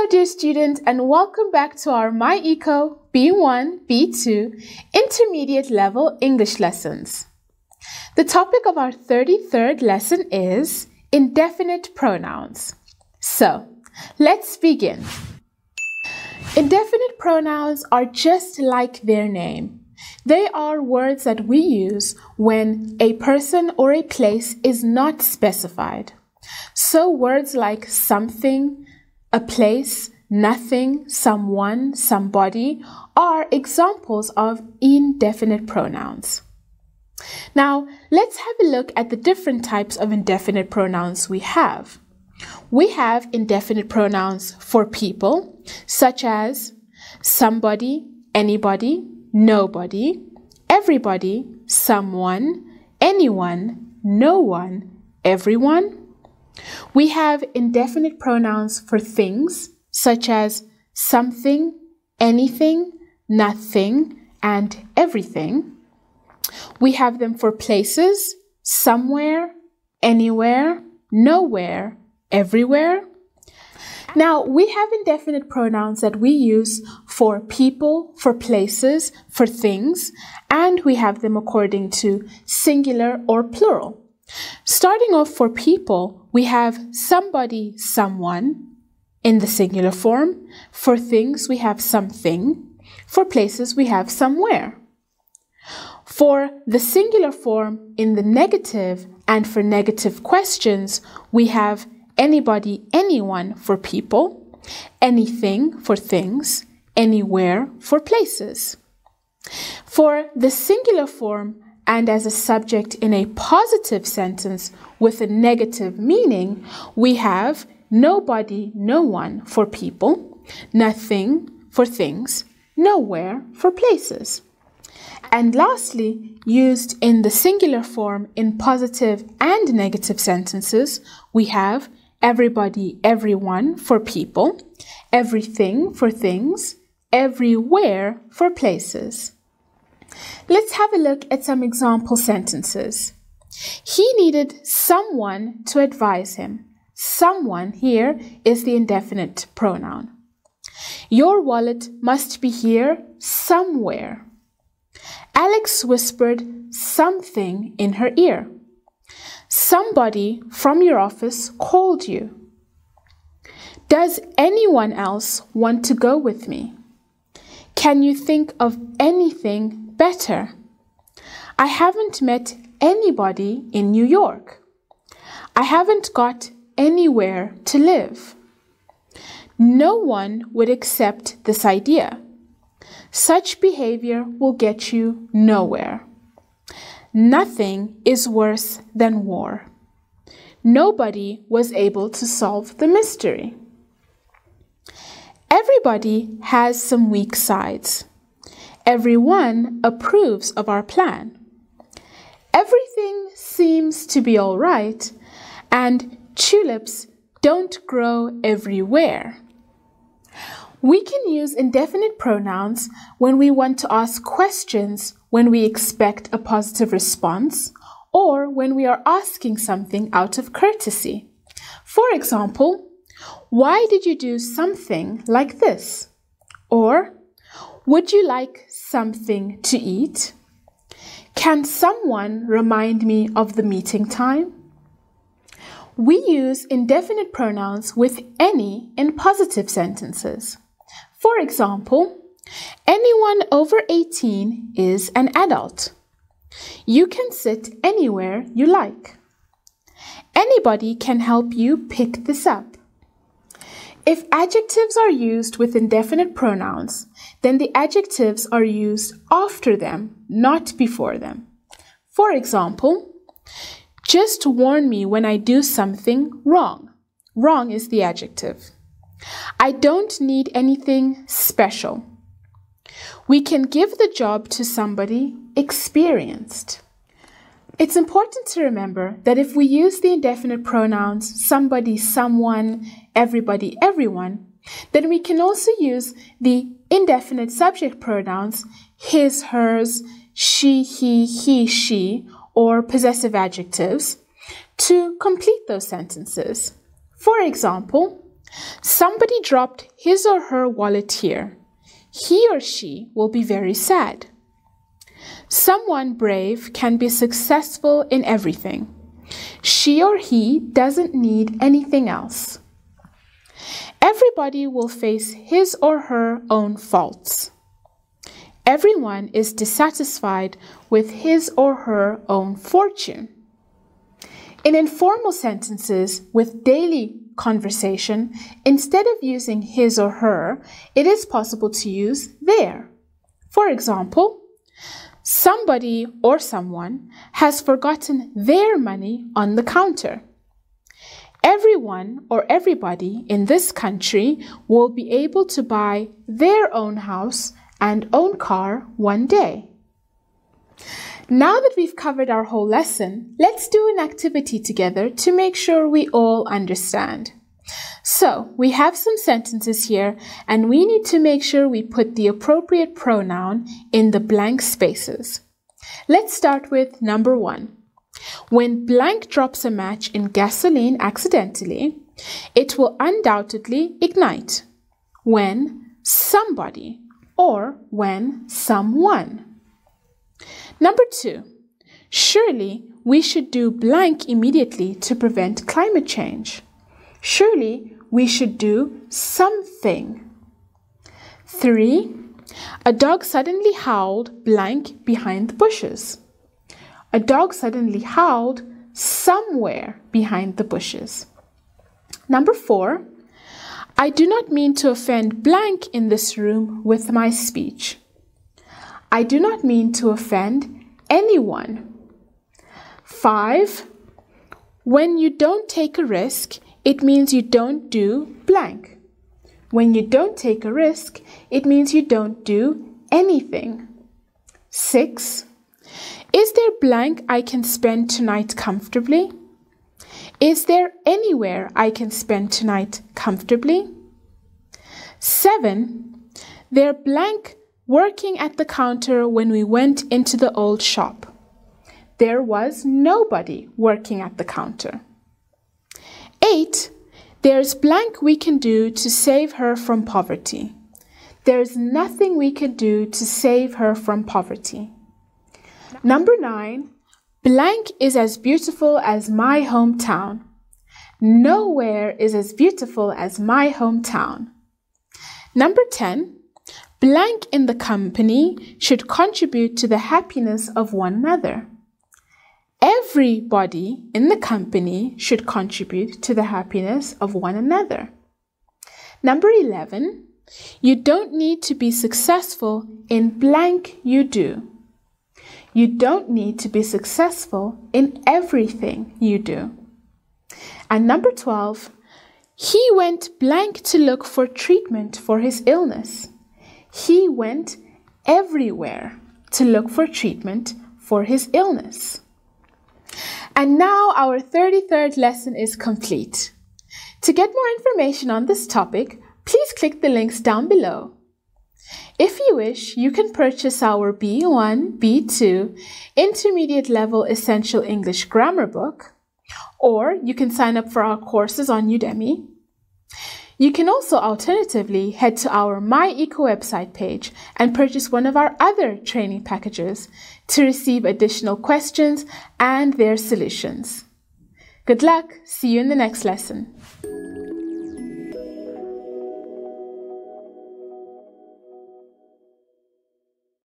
dear student, and welcome back to our MyEco B1-B2 Intermediate Level English lessons. The topic of our 33rd lesson is indefinite pronouns. So, let's begin. Indefinite pronouns are just like their name. They are words that we use when a person or a place is not specified. So words like something, a place, nothing, someone, somebody are examples of indefinite pronouns. Now, let's have a look at the different types of indefinite pronouns we have. We have indefinite pronouns for people, such as somebody, anybody, nobody, everybody, someone, anyone, no one, everyone. We have indefinite pronouns for things, such as something, anything, nothing, and everything. We have them for places, somewhere, anywhere, nowhere, everywhere. Now, we have indefinite pronouns that we use for people, for places, for things, and we have them according to singular or plural. Starting off for people, we have somebody, someone in the singular form. For things, we have something. For places, we have somewhere. For the singular form in the negative and for negative questions, we have anybody, anyone for people, anything for things, anywhere for places. For the singular form and as a subject in a positive sentence with a negative meaning, we have nobody, no one for people, nothing for things, nowhere for places. And lastly, used in the singular form in positive and negative sentences, we have everybody, everyone for people, everything for things, everywhere for places. Let's have a look at some example sentences. He needed someone to advise him. Someone here is the indefinite pronoun. Your wallet must be here somewhere. Alex whispered something in her ear. Somebody from your office called you. Does anyone else want to go with me? Can you think of anything better? I haven't met anybody in New York. I haven't got anywhere to live. No one would accept this idea. Such behavior will get you nowhere. Nothing is worse than war. Nobody was able to solve the mystery. Everybody has some weak sides. Everyone approves of our plan. Everything seems to be all right, and tulips don't grow everywhere. We can use indefinite pronouns when we want to ask questions when we expect a positive response or when we are asking something out of courtesy. For example, why did you do something like this? Or, would you like something to eat? Can someone remind me of the meeting time? We use indefinite pronouns with any in positive sentences. For example, anyone over 18 is an adult. You can sit anywhere you like. Anybody can help you pick this up. If adjectives are used with indefinite pronouns, then the adjectives are used after them, not before them. For example, just warn me when I do something wrong. Wrong is the adjective. I don't need anything special. We can give the job to somebody experienced. It's important to remember that if we use the indefinite pronouns somebody, someone, everybody, everyone, then we can also use the indefinite subject pronouns his, hers, she, he, she, or possessive adjectives to complete those sentences. For example, Somebody dropped his or her wallet here. He or she will be very sad. Someone brave can be successful in everything. She or he doesn't need anything else. Everybody will face his or her own faults. Everyone is dissatisfied with his or her own fortune. In informal sentences with daily conversation, instead of using his or her, it is possible to use their. For example, somebody or someone has forgotten their money on the counter. Everyone or everybody in this country will be able to buy their own house and own car one day. Now that we've covered our whole lesson, let's do an activity together to make sure we all understand. So, we have some sentences here, and we need to make sure we put the appropriate pronoun in the blank spaces. Let's start with number 1. When blank drops a match in gasoline accidentally, it will undoubtedly ignite. When somebody or when someone. Number 2. Surely we should do blank immediately to prevent climate change. Surely we should do something. 3. A dog suddenly howled blank behind the bushes. A dog suddenly howled somewhere behind the bushes. Number 4. I do not mean to offend blank in this room with my speech. I do not mean to offend anyone. 5. When you don't take a risk, it means you don't do blank. When you don't take a risk, it means you don't do anything. 6. Is there blank I can spend tonight comfortably? Is there anywhere I can spend tonight comfortably? 7. They're blank working at the counter when we went into the old shop. There was nobody working at the counter. 8. There's blank we can do to save her from poverty. There's nothing we can do to save her from poverty. Number 9. Blank is as beautiful as my hometown. Nowhere is as beautiful as my hometown. Number 10. Blank in the company should contribute to the happiness of one another. Everybody in the company should contribute to the happiness of one another. Number 11. You don't need to be successful in blank you do. You don't need to be successful in everything you do. And number 12. He went blank to look for treatment for his illness. He went everywhere to look for treatment for his illness. And now our 33rd lesson is complete. To get more information on this topic, please click the links down below. If you wish, you can purchase our B1-B2 Intermediate Level Essential English Grammar book, or you can sign up for our courses on Udemy. You can also alternatively head to our MyEco website page and purchase one of our other training packages to receive additional questions and their solutions. Good luck! See you in the next lesson.